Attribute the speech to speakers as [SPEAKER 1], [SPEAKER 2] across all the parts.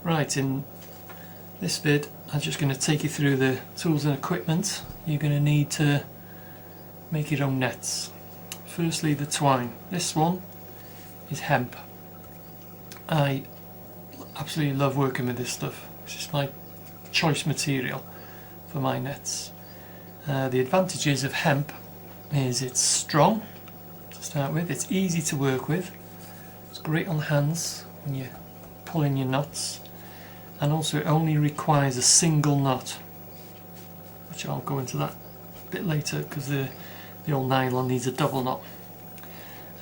[SPEAKER 1] Right, in this vid I'm just going to take you through the tools and equipment you're going to need to make your own nets. Firstly, the twine. This one is hemp. I absolutely love working with this stuff. It's just my choice material for my nets. The advantages of hemp is it's strong to start with, it's easy to work with, it's great on the hands when you're pulling your knots, and also it only requires a single knot, which I'll go into that a bit later because the old nylon needs a double knot.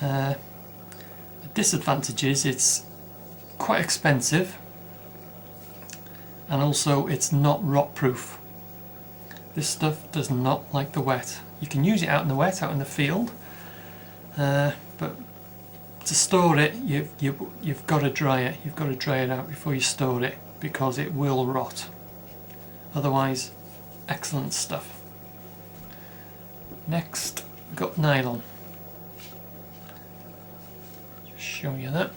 [SPEAKER 1] The disadvantage is it's quite expensive, and also it's not rot proof. This stuff does not like the wet. You can use it out in the wet, out in the field, but to store it you've got to dry it. You've got to dry it out before you store it because it will rot. Otherwise, excellent stuff. Next, we've got nylon. Just show you that.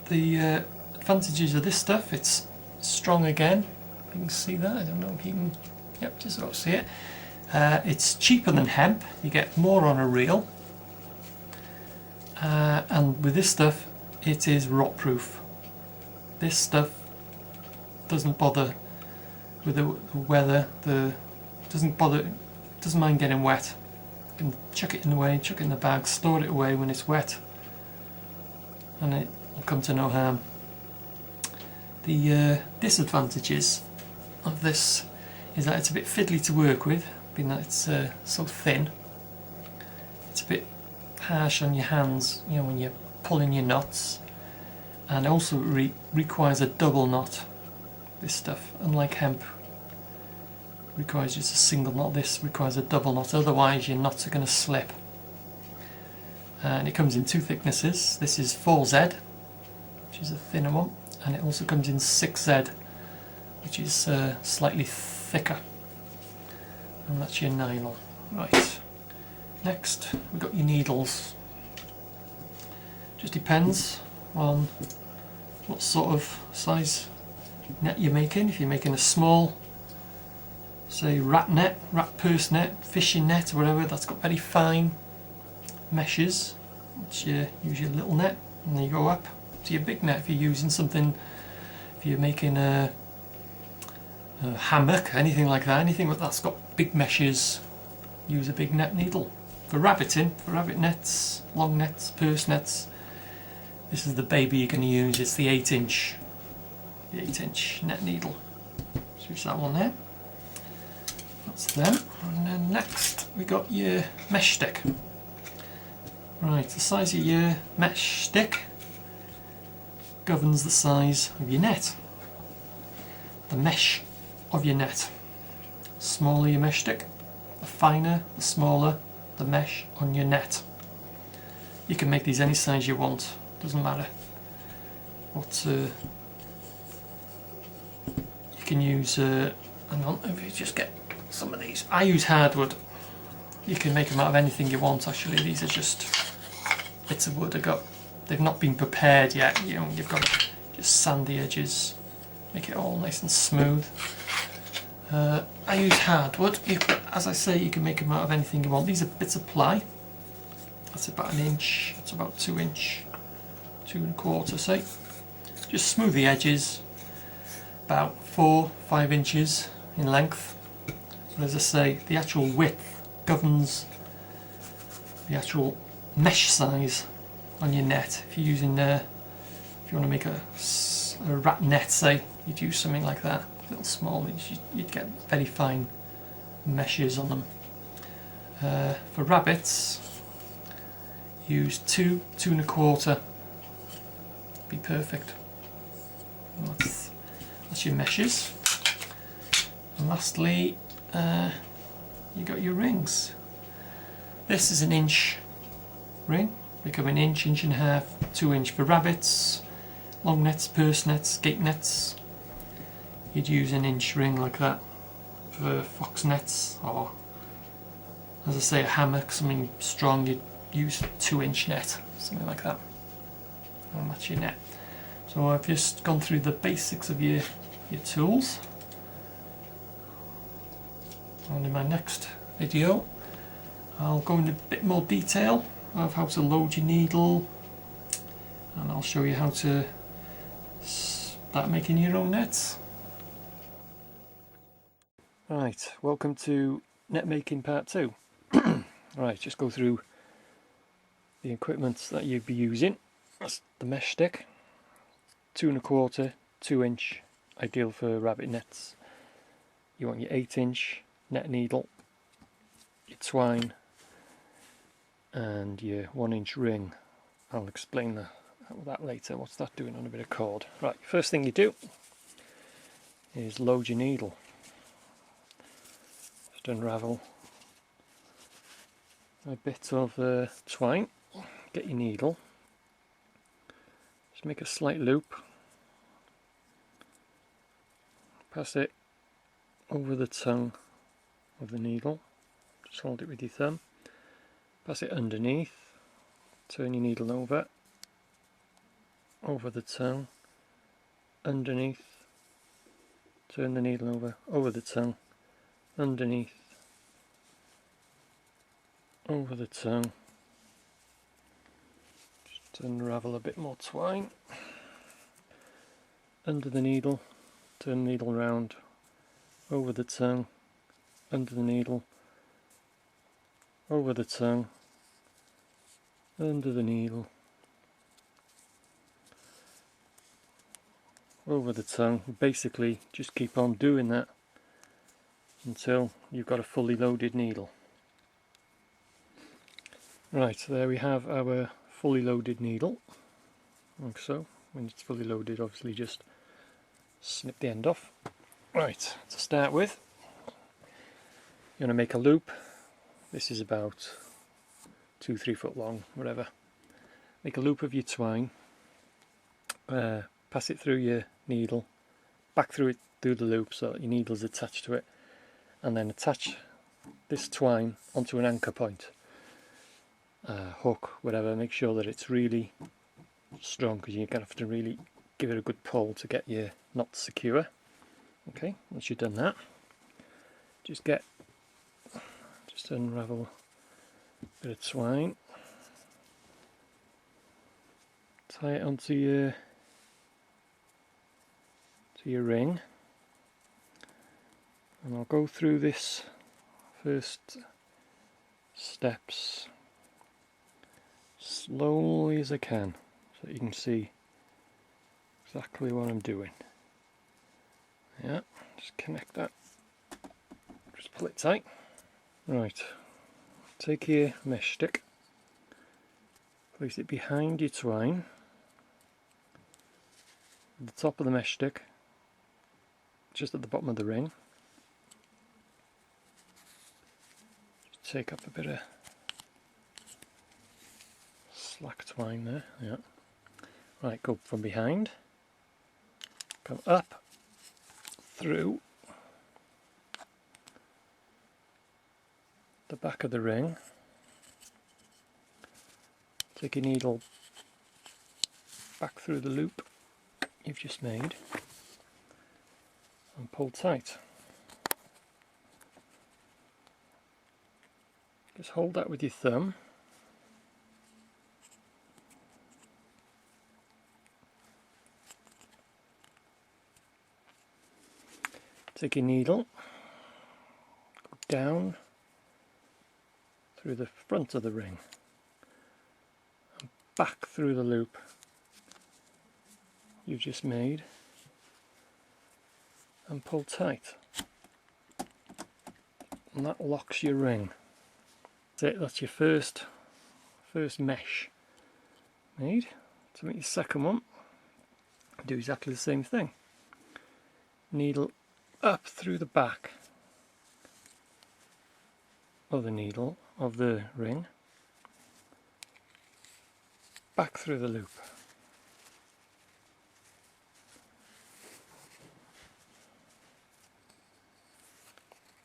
[SPEAKER 1] The advantages of this stuff, it's strong again. You can see that. I don't know if you can. Yep, just about see it. It's cheaper than hemp. You get more on a reel. And with this stuff, it is rot proof. This stuff doesn't bother with the weather. Doesn't mind getting wet. You can chuck it in the way, chuck it in the bag, store it away when it's wet, and it will come to no harm. The disadvantages of this is that it's a bit fiddly to work with, being that it's so thin. It's a bit harsh on your hands, you know, when you're pulling your knots, and also requires a double knot. This stuff, unlike hemp, requires just a single knot. This requires a double knot, otherwise your knots are going to slip. And it comes in two thicknesses. This is 4Z, which is a thinner one, and it also comes in 6Z, which is slightly thicker, and that's your nylon. Right, next we've got your needles. Just depends on what sort of size net you're making. If you're making a small, say rat net, rat purse net, fishing net or whatever, that's got very fine meshes, which you use your little net, and then you go up to your big net if you're using something, if you're making a hammock, anything like that, anything that's got big meshes, use a big net needle. For rabbiting, for rabbit nets, long nets, purse nets, this is the baby you're going to use. It's the 8-inch net needle. So use that one there. That's them. And then next we got your mesh stick. Right, the size of your mesh stick governs the size of your net. The mesh of your net. The smaller your mesh stick, the finer, the smaller the mesh on your net. You can make these any size you want, doesn't matter. What you can use, hang on, if you just get some of these. I use hardwood. You can make them out of anything you want. Actually, these are just bits of wood. They've not been prepared yet. You know, you've got to just sand the edges, make it all nice and smooth. I use hardwood. As I say, you can make them out of anything you want. These are bits of ply. That's about 1 inch. It's about 2 inch, 2 1/4, say. Just smooth the edges. About 4-5 inches in length. But as I say, the actual width governs the actual mesh size on your net. If you're using, if you want to make a rat net, say, you'd use something like that, a little small, you'd get very fine meshes on them. For rabbits, use 2, 2 1/4, be perfect. And that's your meshes. And lastly, you got your rings. This is 1 inch ring. They come 1 inch, 1 1/2 inch, 2 inch for rabbits, long nets, purse nets, gate nets. You'd use 1 inch ring like that for fox nets, or as I say, a hammock, something strong, you'd use 2 inch net, something like that. And that's your net. So I've just gone through the basics of your tools, and in my next video I'll go into a bit more detail of how to load your needle, and I'll show you how to start making your own nets. Right, welcome to net making part 2. Right, just go through the equipment that you'd be using. That's the mesh stick, 2 1/4, 2-inch, ideal for rabbit nets. You want your 8-inch net needle, your twine, and your 1-inch ring. I'll explain that later. What's that doing on a bit of cord? Right, first thing you do is load your needle. Just unravel a bit of twine, get your needle, just make a slight loop, pass it over the tongue of the needle, just hold it with your thumb, pass it underneath, turn your needle over the tongue, underneath, turn the needle over the tongue, underneath, over the tongue. Just unravel a bit more twine, under the needle, turn the needle round, over the tongue, under the needle, over the tongue, under the needle, over the tongue. Basically just keep on doing that until you've got a fully loaded needle. Right, so there we have our fully loaded needle, like so. When it's fully loaded, obviously just snip the end off. Right, to start with, you're going to make a loop. This is about 2-3 foot long, whatever. Make a loop of your twine, pass it through your needle, back through the loop so that your needle's attached to it, and then attach this twine onto an anchor point, hook, whatever. Make sure that it's really strong, because you're going to have to really give it a good pull to get your knot secure. Okay, once you've done that, just unravel a bit of twine, tie it onto your ring, and I'll go through this first steps slowly as I can so that you can see exactly what I'm doing. Yeah, just connect that, just pull it tight. Right, take your mesh stick, place it behind your twine, at the top of the mesh stick, just at the bottom of the ring. Just take up a bit of slack twine there, yeah. Right, go from behind, come up, through the back of the ring, take your needle back through the loop you've just made, and pull tight. Just hold that with your thumb. Take your needle, go down through the front of the ring, and back through the loop you've just made, and pull tight. And that locks your ring. That's it, that's your first mesh made. To make your second one, do exactly the same thing. Needle up through the back of the needle of the ring, back through the loop,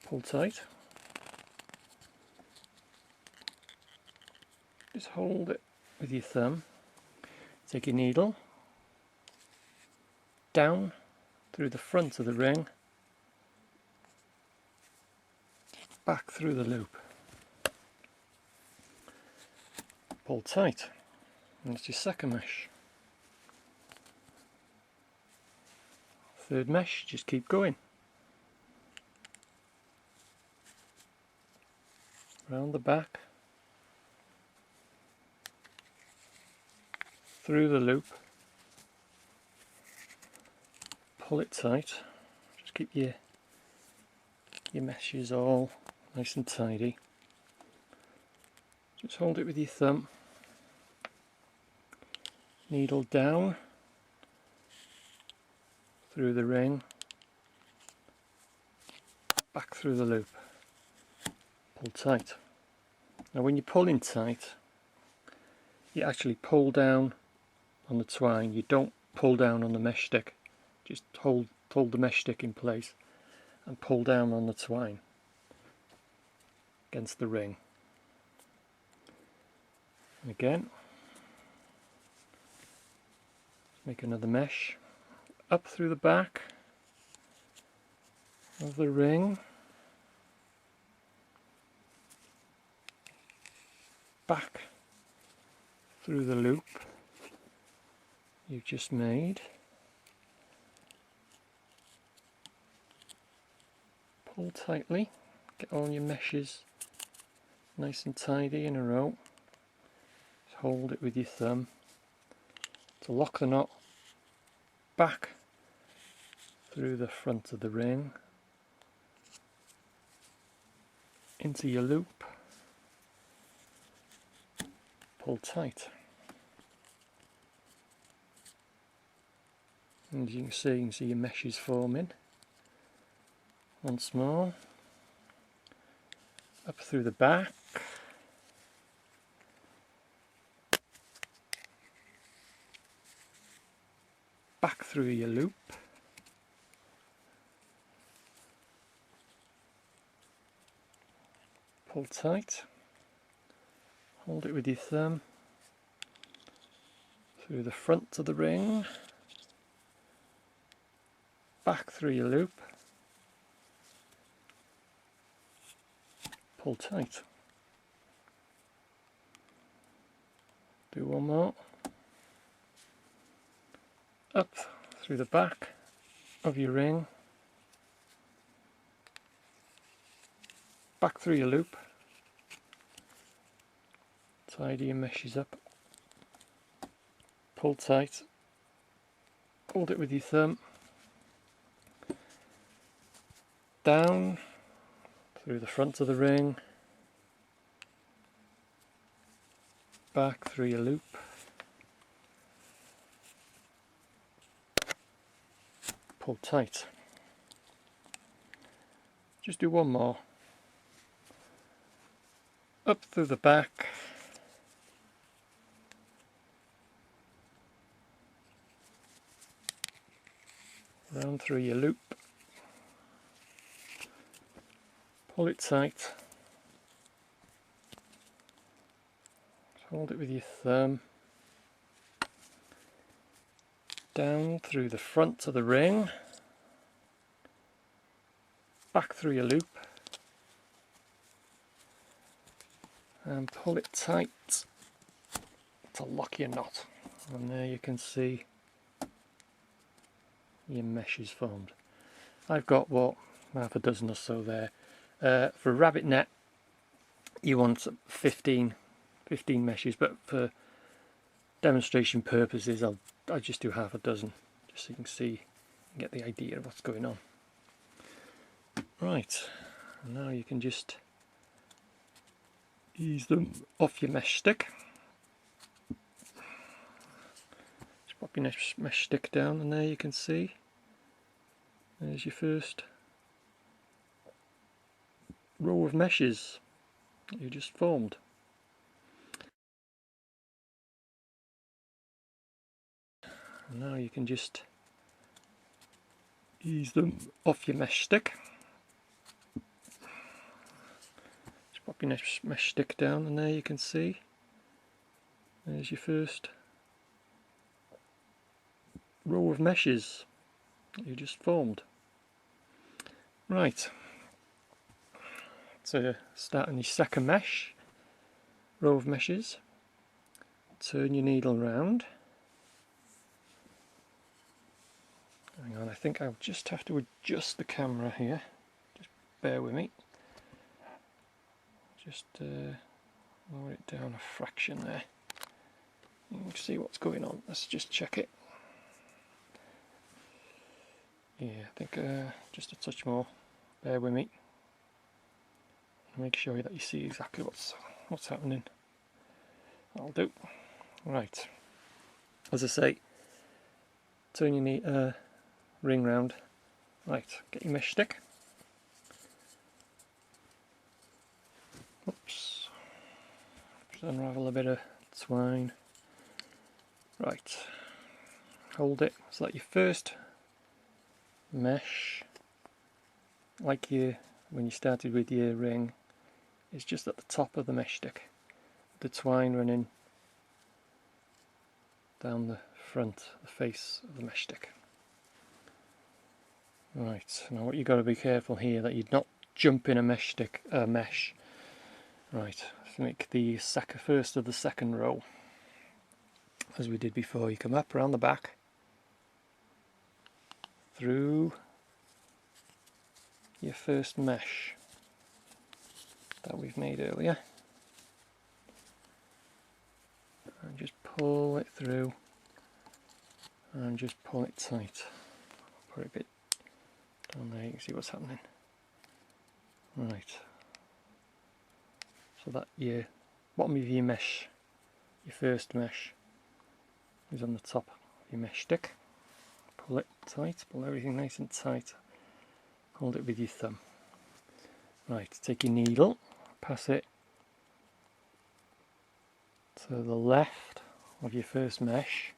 [SPEAKER 1] pull tight, just hold it with your thumb, take your needle, down through the front of the ring, back through the loop, pull tight, and that's your second mesh. Third mesh, just keep going. Round the back, through the loop, pull it tight, just keep your meshes all nice and tidy. Just hold it with your thumb, needle down through the ring, back through the loop, pull tight. Now when you're pulling tight, you actually pull down on the twine, you don't pull down on the mesh stick, just hold the mesh stick in place and pull down on the twine against the ring. And again, make another mesh up through the back of the ring, back through the loop you've just made, pull tightly, get all your meshes nice and tidy in a row. Just hold it with your thumb to lock the knot, back through the front of the ring, into your loop, pull tight. And as you can see your meshes forming. Once more, up through the back, back through your loop, pull tight, hold it with your thumb, through the front of the ring, back through your loop, pull tight. Do one more. Up through the back of your ring, back through your loop, tidy your meshes up, pull tight, hold it with your thumb, down through the front of the ring, back through your loop, pull tight. Just do one more. Up through the back, round through your loop, pull it tight, hold it with your thumb, down through the front of the ring, back through your loop, and pull it tight to lock your knot. And there you can see your meshes formed. I've got what, half a dozen or so there. For a rabbit net you want 15 meshes, but for demonstration purposes I'll just do half a dozen, just so you can see and get the idea of what's going on. Right, and now you can just ease them off your mesh stick. Just pop your mesh stick down, and there you can see there's your first row of meshes that you just formed. And now you can just ease them off your mesh stick. Just pop your mesh stick down, and there you can see there's your first row of meshes that you just formed. Right, so start on your second mesh, row of meshes, turn your needle round. Hang on, I think I'll just have to adjust the camera here, just bear with me. Just lower it down a fraction there. You can see what's going on. Let's just check it. Yeah, I think just a touch more. Bear with me. Make sure that you see exactly what's happening. That'll do. Right. As I say, turn your ring round. Right, get your mesh stick. Oops. Just unravel a bit of twine. Right. Hold it so that your first mesh, like when you started with your ring, is just at the top of the mesh stick. The twine running down the front, the face of the mesh stick. Right, now what you've got to be careful here that you're not jumping a mesh. Right, let's make the first of the second row. As we did before, you come up around the back, through your first mesh that we've made earlier, and just pull it through and just pull it tight. Put it a bit down there, you can see what's happening. Right, so that your bottom of your mesh, your first mesh, is on the top of your mesh stick. Pull it tight, pull everything nice and tight. Hold it with your thumb. Right, take your needle, pass it to the left of your first mesh.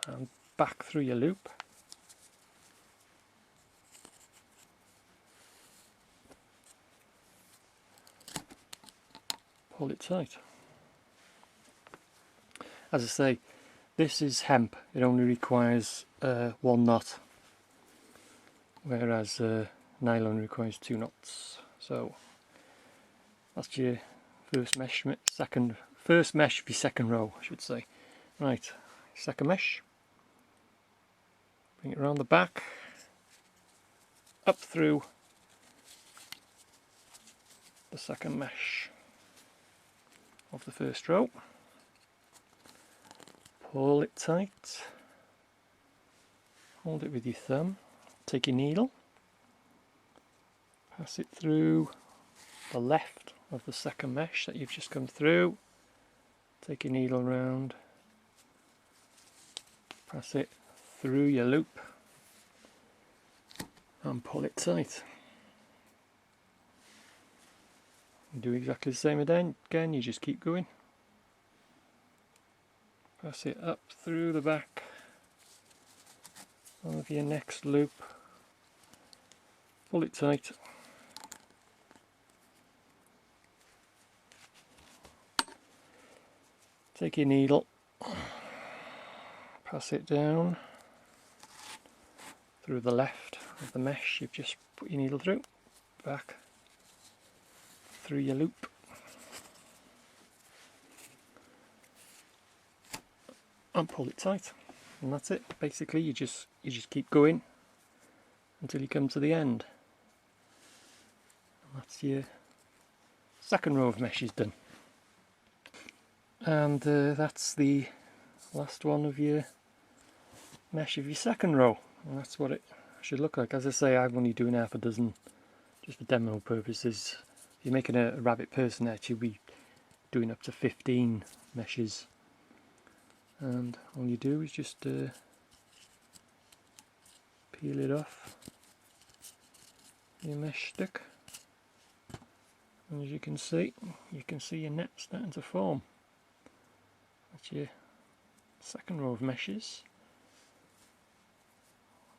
[SPEAKER 1] And back through your loop. Pull it tight. As I say, this is hemp. It only requires 1 knot, whereas nylon requires 2 knots. So that's your first mesh of your second row, I should say. Right, second mesh. Bring it around the back, up through the second mesh of the first row. Pull it tight, hold it with your thumb, take your needle, pass it through the left of the second mesh that you've just come through, take your needle round, pass it through your loop and pull it tight. Do exactly the same again, you just keep going. Pass it up through the back of your next loop, pull it tight, take your needle, pass it down through the left of the mesh you've just put your needle through, back through your loop, and pull it tight, and that's it. Basically you just keep going until you come to the end, and that's your second row of meshes done. And that's the last one of your mesh of your second row, and that's what it should look like. As I say, I'm only doing half a dozen just for demo purposes. If you're making a rabbit person net, you'll be doing up to 15 meshes, and all you do is just peel it off your mesh stick, and as you can see your net starting to form. That's your second row of meshes.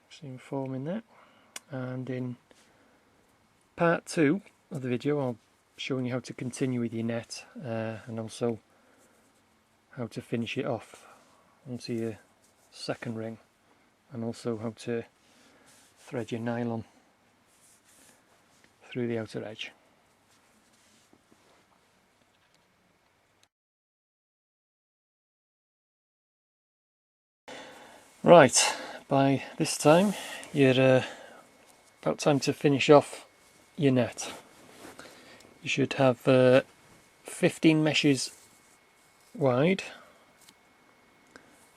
[SPEAKER 1] See them forming there. And in part 2 of the video I'll be showing you how to continue with your net, and also how to finish it off onto your second ring, and also how to thread your nylon through the outer edge. Right, by this time you're about time to finish off your net. You should have 15 meshes wide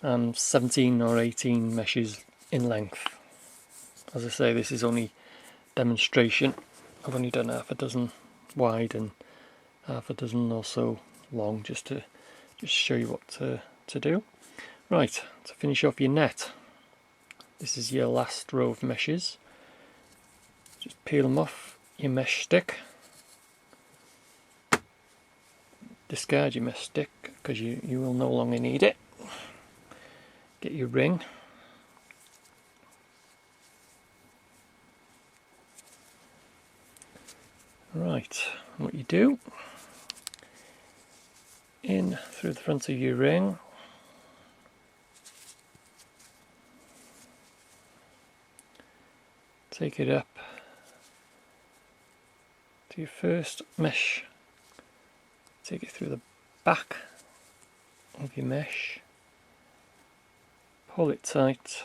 [SPEAKER 1] and 17 or 18 meshes in length. As I say, this is only demonstration. I've only done half a dozen wide and half a dozen or so long, just to show you what to do. Right, to finish off your net, this is your last row of meshes. Just peel them off your mesh stick. Discard your mesh stick because you will no longer need it. Get your ring. Right, what you do, in through the front of your ring, take it up to your first mesh, take it through the back of your mesh, pull it tight,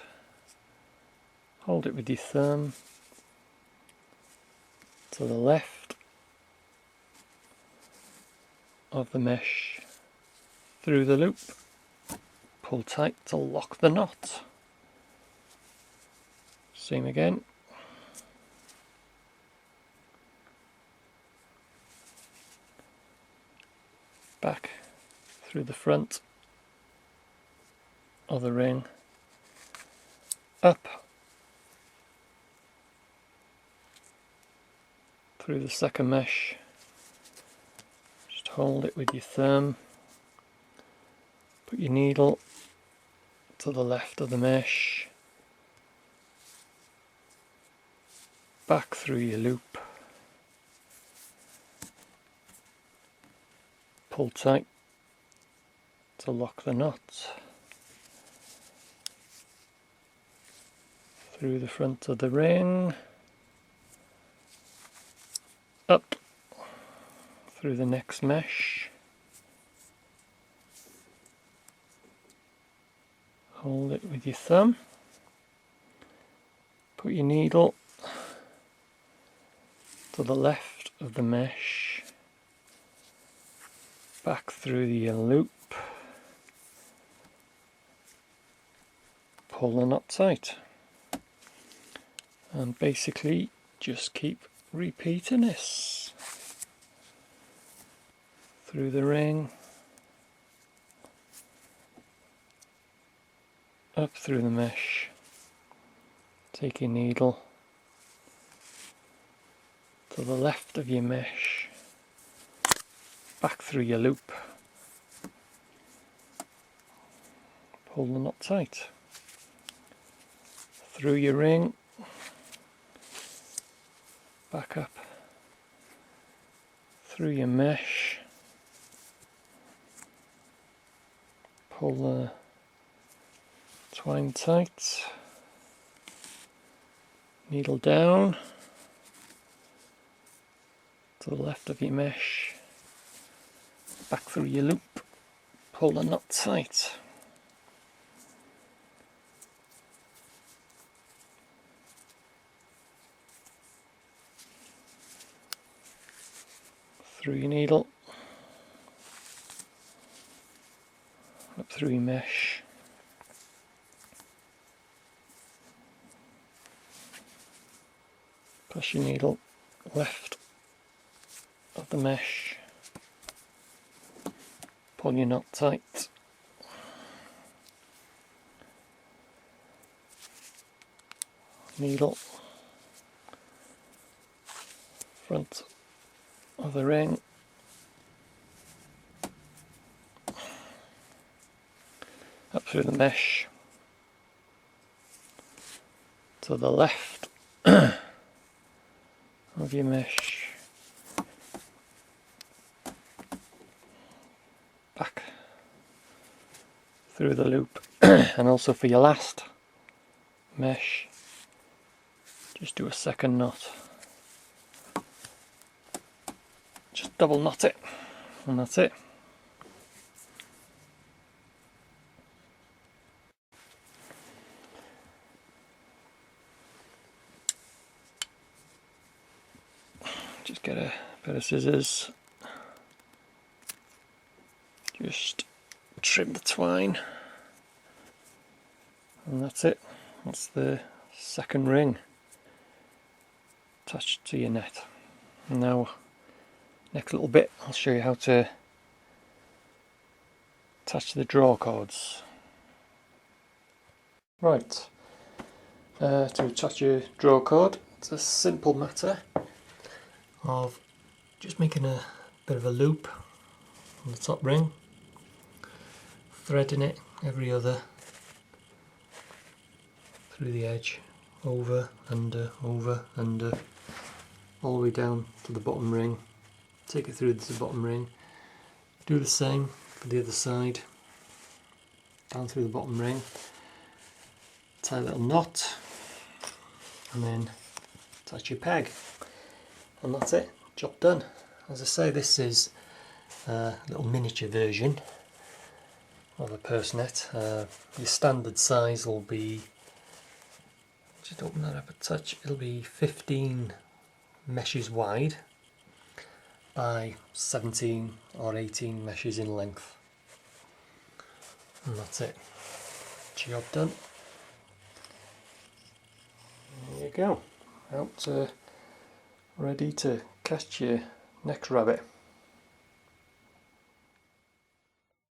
[SPEAKER 1] hold it with your thumb to the left of the mesh, through the loop, pull tight to lock the knot. Same again. Back through the front of the ring, up through the second mesh, just hold it with your thumb, put your needle to the left of the mesh, back through your loop, pull tight to lock the knot, through the front of the ring, up through the next mesh, hold it with your thumb, put your needle to the left of the mesh, back through the loop, pull the knot tight, and basically just keep repeating this through the ring, up through the mesh, take your needle to the left of your mesh, back through your loop, pull the knot tight, through your ring, back up through your mesh, pull the twine tight, needle down to the left of your mesh, back through your loop, pull the knot tight, through your needle, up through your mesh, push your needle left of the mesh, pull your knot tight, needle front of the ring, up through the mesh to the left of your mesh, back through the loop. And also for your last mesh, just do a second knot. Just double knot it, and that's it. Just get a pair of scissors, just trim the twine, and that's it. That's the second ring attached to your net. And now, next little bit, I'll show you how to attach the draw cords. Right, to attach your draw cord, it's a simple matter of just making a bit of a loop on the top ring, threading it every other through the edge, over, under, all the way down to the bottom ring. Take it through to the bottom ring. Do the same for the other side, down through the bottom ring. Tie a little knot, and then attach your peg, and that's it, job done. As I say, this is a little miniature version of a purse net. Your standard size will be, just open that up a touch, it'll be 15 meshes wide by 17 or 18 meshes in length, and that's it, job done. There you go, out ready to catch your next rabbit.